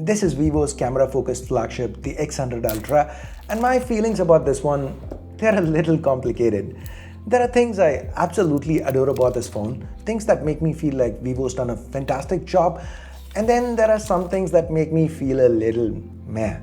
This is Vivo's camera-focused flagship, the X100 Ultra, and my feelings about this one, they're a little complicated. There are things I absolutely adore about this phone, things that make me feel like Vivo's done a fantastic job, and then there are some things that make me feel a little meh.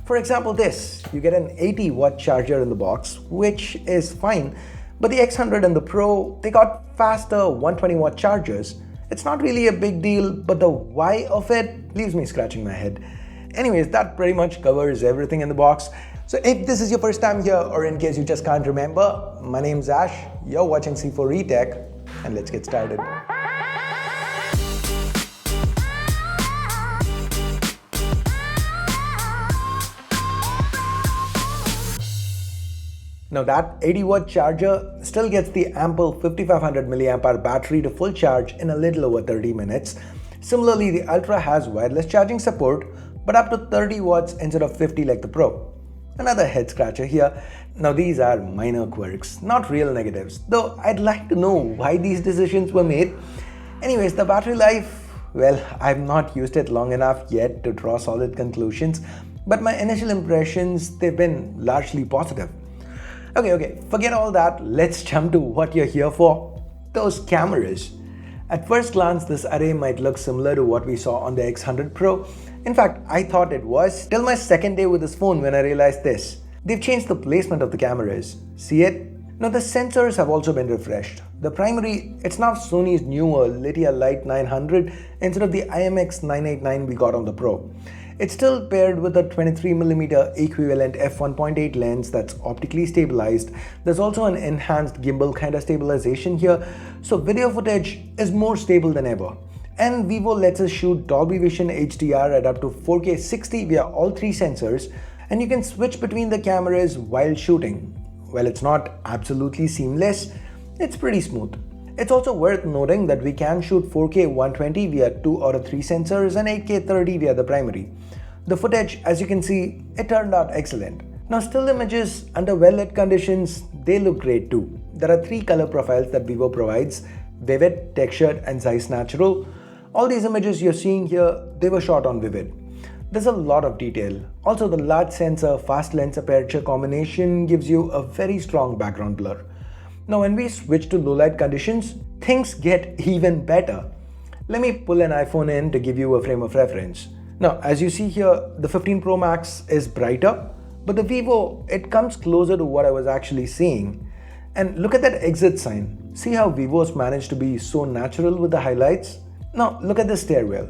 For example, this, you get an 80-watt charger in the box, which is fine, but the X100 and the Pro, they got faster 120-watt chargers. It's not really a big deal, but the why of it leaves me scratching my head. Anyways, that pretty much covers everything in the box. So if this is your first time here, or in case you just can't remember, my name's Ash, you're watching C4E Tech, and let's get started. Now that 80-watt charger still gets the ample 5500 mAh battery to full charge in a little over 30 minutes. Similarly, the Ultra has wireless charging support, but up to 30 watts instead of 50 like the Pro. Another head scratcher here. Now these are minor quirks, not real negatives, though I'd like to know why these decisions were made. Anyways, the battery life, well, I've not used it long enough yet to draw solid conclusions, but my initial impressions, they've been largely positive. Okay, forget all that, let's jump to what you're here for, those cameras. At first glance, this array might look similar to what we saw on the X100 Pro. In fact, I thought it was, till my second day with this phone when I realized this. They've changed the placement of the cameras. See it? Now the sensors have also been refreshed. The primary, it's now Sony's newer Lydia Light 900 instead of the IMX989 we got on the Pro. It's still paired with a 23mm equivalent f1.8 lens that's optically stabilized. There's also an enhanced gimbal kind of stabilization here, so video footage is more stable than ever. And Vivo lets us shoot Dolby Vision HDR at up to 4K 60 via all three sensors, and you can switch between the cameras while shooting. While it's not absolutely seamless, it's pretty smooth. It's also worth noting that we can shoot 4K 120 via 2 out of 3 sensors and 8K 30 via the primary. The footage, as you can see, it turned out excellent. Now still images under well-lit conditions, they look great too. There are 3 color profiles that Vivo provides: Vivid, Textured and Zeiss Natural. All these images you're seeing here, they were shot on Vivid. There's a lot of detail. Also, the large sensor fast lens aperture combination gives you a very strong background blur. Now when we switch to low light conditions, things get even better. Let me pull an iPhone in to give you a frame of reference. Now as you see here, the 15 Pro Max is brighter, but the Vivo, it comes closer to what I was actually seeing. And look at that exit sign. See how Vivo's managed to be so natural with the highlights? Now look at the stairwell.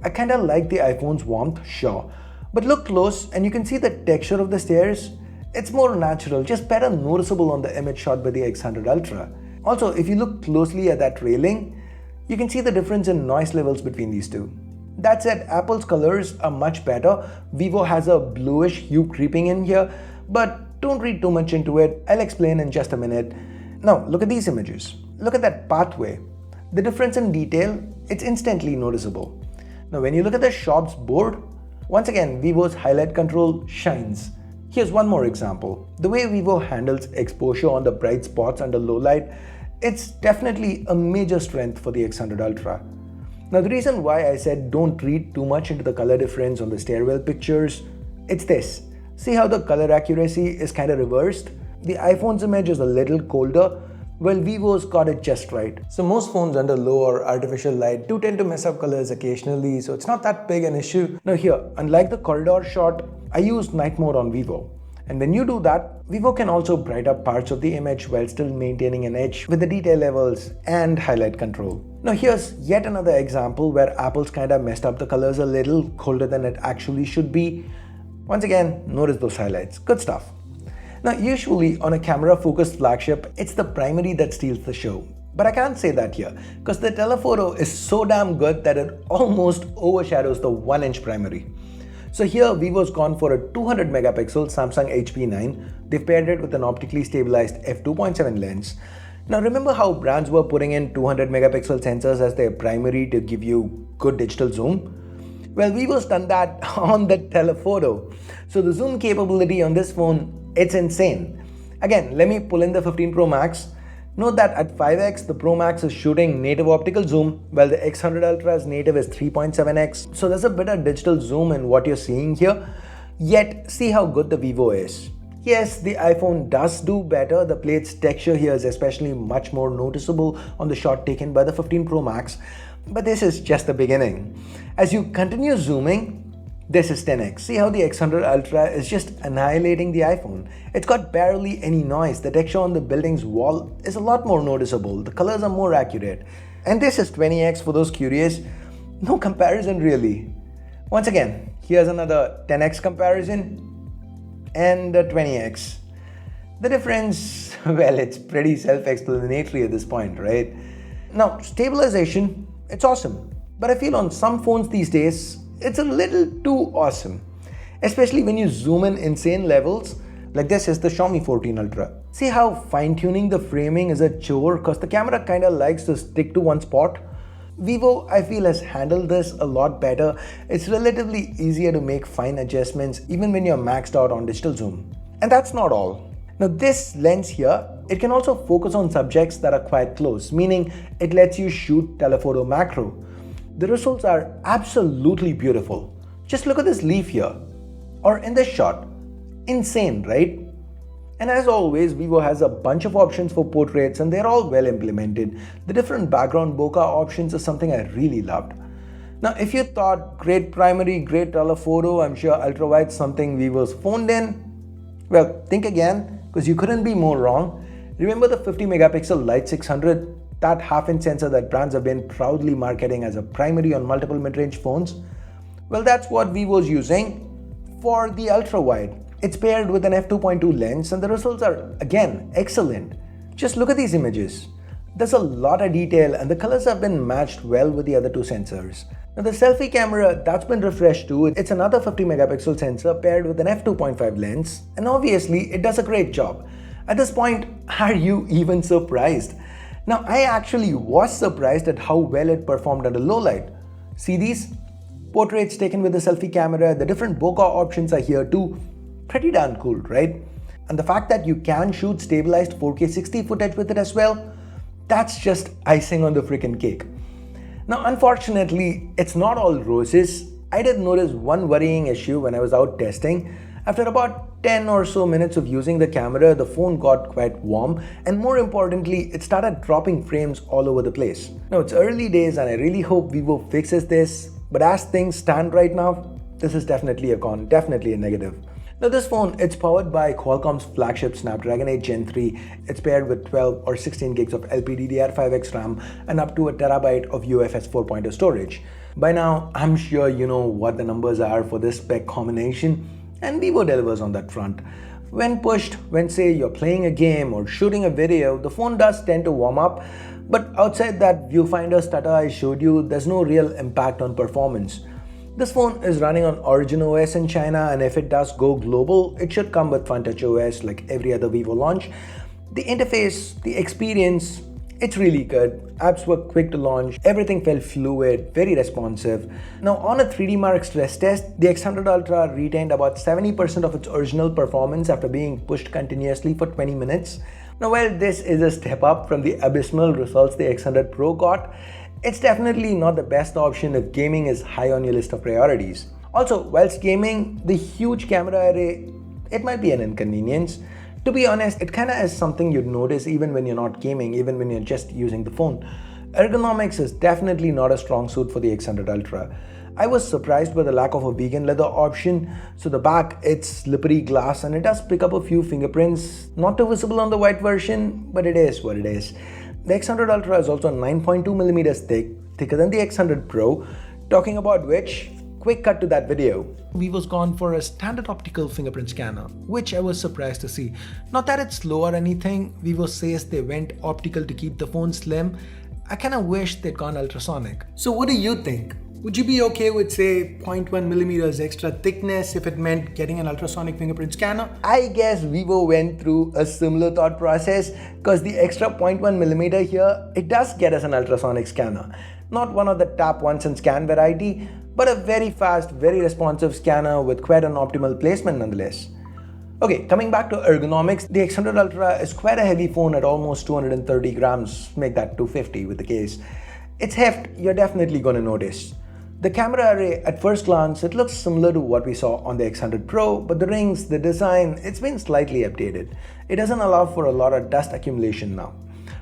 I kinda like the iPhone's warmth, sure, but look close and you can see the texture of the stairs. It's more natural, just better noticeable on the image shot by the X100 Ultra. Also, if you look closely at that railing, you can see the difference in noise levels between these two. That said, Apple's colors are much better. Vivo has a bluish hue creeping in here, but don't read too much into it. I'll explain in just a minute. Now, look at these images. Look at that pathway. The difference in detail, it's instantly noticeable. Now, when you look at the shops board, once again, Vivo's highlight control shines. Here's one more example. The way Vivo handles exposure on the bright spots under low light, it's definitely a major strength for the X100 Ultra. Now the reason why I said don't read too much into the color difference on the stairwell pictures, it's this. See how the color accuracy is kind of reversed? The iPhone's image is a little colder, while Vivo's got it just right. So most phones under low or artificial light do tend to mess up colors occasionally, so it's not that big an issue. Now here, unlike the corridor shot, I used night mode on Vivo. And when you do that, Vivo can also brighten up parts of the image while still maintaining an edge with the detail levels and highlight control. Now here's yet another example where Apple's kinda messed up the colors a little colder than it actually should be. Once again, notice those highlights. Good stuff. Now usually on a camera-focused flagship, it's the primary that steals the show. But I can't say that here, because the telephoto is so damn good that it almost overshadows the 1-inch primary. So here Vivo's gone for a 200 megapixel Samsung HP9. They've paired it with an optically stabilized f2.7 lens. Now remember how brands were putting in 200 megapixel sensors as their primary to give you good digital zoom? Well, Vivo's done that on the telephoto. So the zoom capability on this phone, it's insane. Again, let me pull in the 15 Pro Max. Note that at 5x, the Pro Max is shooting native optical zoom, while the X100 Ultra's native is 3.7x. So there's a bit of digital zoom in what you're seeing here. Yet, see how good the Vivo is. Yes, the iPhone does do better. The plate's texture here is especially much more noticeable on the shot taken by the 15 Pro Max. But this is just the beginning. As you continue zooming, this is 10x. See how the X100 Ultra is just annihilating the iPhone. It's got barely any noise. The texture on the building's wall is a lot more noticeable. The colors are more accurate. And this is 20x for those curious. No comparison really. Once again, here's another 10x comparison and a 20x. The difference, well, it's pretty self-explanatory at this point, right? Now, stabilization, it's awesome. But I feel on some phones these days, it's a little too awesome. Especially when you zoom in insane levels, like this is the Xiaomi 14 Ultra. See how fine-tuning the framing is a chore because the camera kinda likes to stick to one spot? Vivo, I feel, has handled this a lot better. It's relatively easier to make fine adjustments even when you're maxed out on digital zoom. And that's not all. Now this lens here, it can also focus on subjects that are quite close, meaning it lets you shoot telephoto macro. The results are absolutely beautiful. Just look at this leaf here, or in this shot. Insane, right? And as always, Vivo has a bunch of options for portraits and they're all well implemented. The different background bokeh options is something I really loved. Now, if you thought great primary, great telephoto, I'm sure ultra-wide's something Vivo's phoned in. Well, think again, because you couldn't be more wrong. Remember the 50 megapixel Light 600? That half-inch sensor that brands have been proudly marketing as a primary on multiple mid-range phones? Well, that's what Vivo's using for the ultra-wide. It's paired with an f2.2 lens and the results are, again, excellent. Just look at these images. There's a lot of detail and the colors have been matched well with the other two sensors. Now the selfie camera, that's been refreshed too. It's another 50 megapixel sensor paired with an f2.5 lens, and obviously it does a great job. At this point, are you even surprised? Now I actually was surprised at how well it performed under low light. See these? Portraits taken with the selfie camera, the different bokeh options are here too. Pretty darn cool, right? And the fact that you can shoot stabilized 4K 60 footage with it as well, that's just icing on the freaking cake. Now, unfortunately, it's not all roses. I did notice one worrying issue when I was out testing. After about 10 or so minutes of using the camera, the phone got quite warm, and more importantly, it started dropping frames all over the place. Now, it's early days and I really hope Vivo fixes this, but as things stand right now, this is definitely a con, definitely a negative. Now this phone, it's powered by Qualcomm's flagship Snapdragon 8 Gen 3. It's paired with 12 or 16 gigs of LPDDR5X RAM and up to a terabyte of UFS 4.0 storage. By now, I'm sure you know what the numbers are for this spec combination, and Vivo delivers on that front. When pushed, when say you're playing a game or shooting a video, the phone does tend to warm up, but outside that viewfinder stutter I showed you, there's no real impact on performance. This phone is running on Origin OS in China, and if it does go global, it should come with FunTouch OS like every other Vivo launch. The interface, the experience, it's really good. Apps were quick to launch, everything felt fluid, very responsive. Now on a 3D Mark stress test, the X100 Ultra retained about 70% of its original performance after being pushed continuously for 20 minutes. Now while this is a step up from the abysmal results the X100 Pro got, it's definitely not the best option if gaming is high on your list of priorities. Also, whilst gaming, the huge camera array, it might be an inconvenience. To be honest, it kinda is something you'd notice even when you're not gaming, even when you're just using the phone. Ergonomics is definitely not a strong suit for the X100 Ultra. I was surprised by the lack of a vegan leather option. So the back, it's slippery glass and it does pick up a few fingerprints. Not too visible on the white version, but it is what it is. The X100 Ultra is also 9.2mm thick, thicker than the X100 Pro, talking about which, quick cut to that video. Vivo's gone for a standard optical fingerprint scanner, which I was surprised to see. Not that it's slow or anything, Vivo says they went optical to keep the phone slim. I kinda wish they'd gone ultrasonic. So what do you think? Would you be okay with say 0.1mm extra thickness if it meant getting an ultrasonic fingerprint scanner? I guess Vivo went through a similar thought process because the extra 0.1mm here, it does get us an ultrasonic scanner. Not one of the tap once and scan variety, but a very fast, very responsive scanner with quite an optimal placement nonetheless. Okay, coming back to ergonomics, the X100 Ultra is quite a heavy phone at almost 230 grams, make that 250 with the case. Its heft, you're definitely going to notice. The camera array, at first glance, it looks similar to what we saw on the X100 Pro, but the rings, the design, it's been slightly updated. It doesn't allow for a lot of dust accumulation now.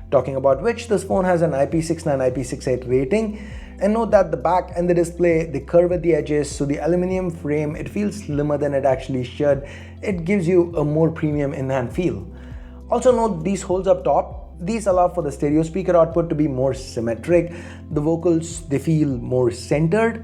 Talking about which, this phone has an IP69, IP68 rating, and note that the back and the display, they curve at the edges, so the aluminum frame, it feels slimmer than it actually should. It gives you a more premium in-hand feel. Also note these holes up top. These allow for the stereo speaker output to be more symmetric. The vocals, they feel more centered.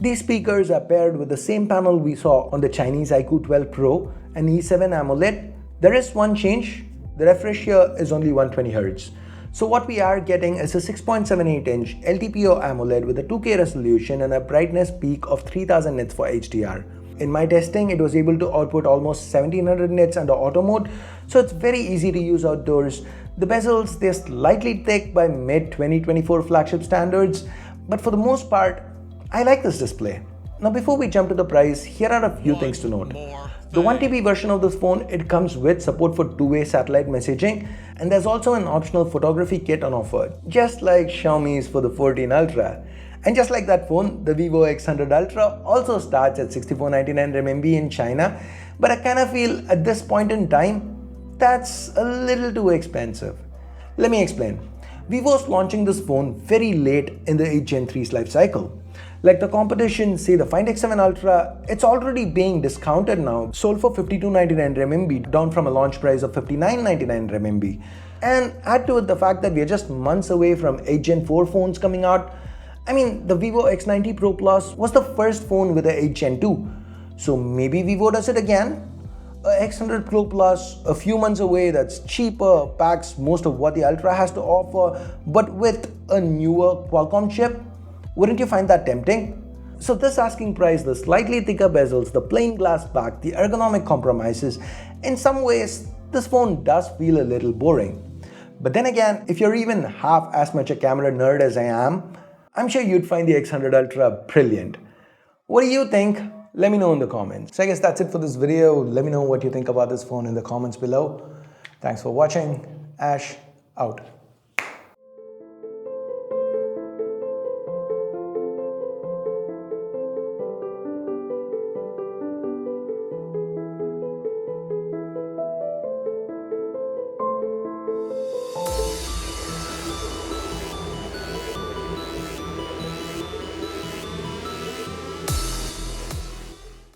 These speakers are paired with the same panel we saw on the Chinese iQOO 12 Pro and E7 AMOLED. There is one change. The refresh here is only 120Hz. So what we are getting is a 6.78-inch LTPO AMOLED with a 2K resolution and a brightness peak of 3000 nits for HDR. In my testing, it was able to output almost 1700 nits under auto mode, so it's very easy to use outdoors. The bezels, they're slightly thick by mid-2024 flagship standards, but for the most part, I like this display. Now before we jump to the price, here are a few things to note. The 1TB version of this phone, it comes with support for two-way satellite messaging, and there's also an optional photography kit on offer, just like Xiaomi's for the 14 Ultra. And just like that phone, the Vivo X100 Ultra also starts at 6499 RMB in China, but I kind of feel at this point in time, that's a little too expensive. Let me explain. Vivo's launching this phone very late in the 8 Gen 3's life cycle. Like the competition, say the Find X7 Ultra, it's already being discounted now, sold for 5299 RMB, down from a launch price of 5999 RMB. And add to it the fact that we are just months away from 8 Gen 4 phones coming out. I mean, the Vivo X90 Pro Plus was the first phone with a 8 Gen 2. So maybe Vivo does it again? A X100 Pro Plus, a few months away, that's cheaper, packs most of what the Ultra has to offer, but with a newer Qualcomm chip. Wouldn't you find that tempting? So this asking price, the slightly thicker bezels, the plain glass back, the ergonomic compromises, in some ways, this phone does feel a little boring. But then again, if you're even half as much a camera nerd as I am, I'm sure you'd find the X100 Ultra brilliant. What do you think? Let me know in the comments. So I guess that's it for this video. Let me know what you think about this phone in the comments below. Thanks for watching. Ash out.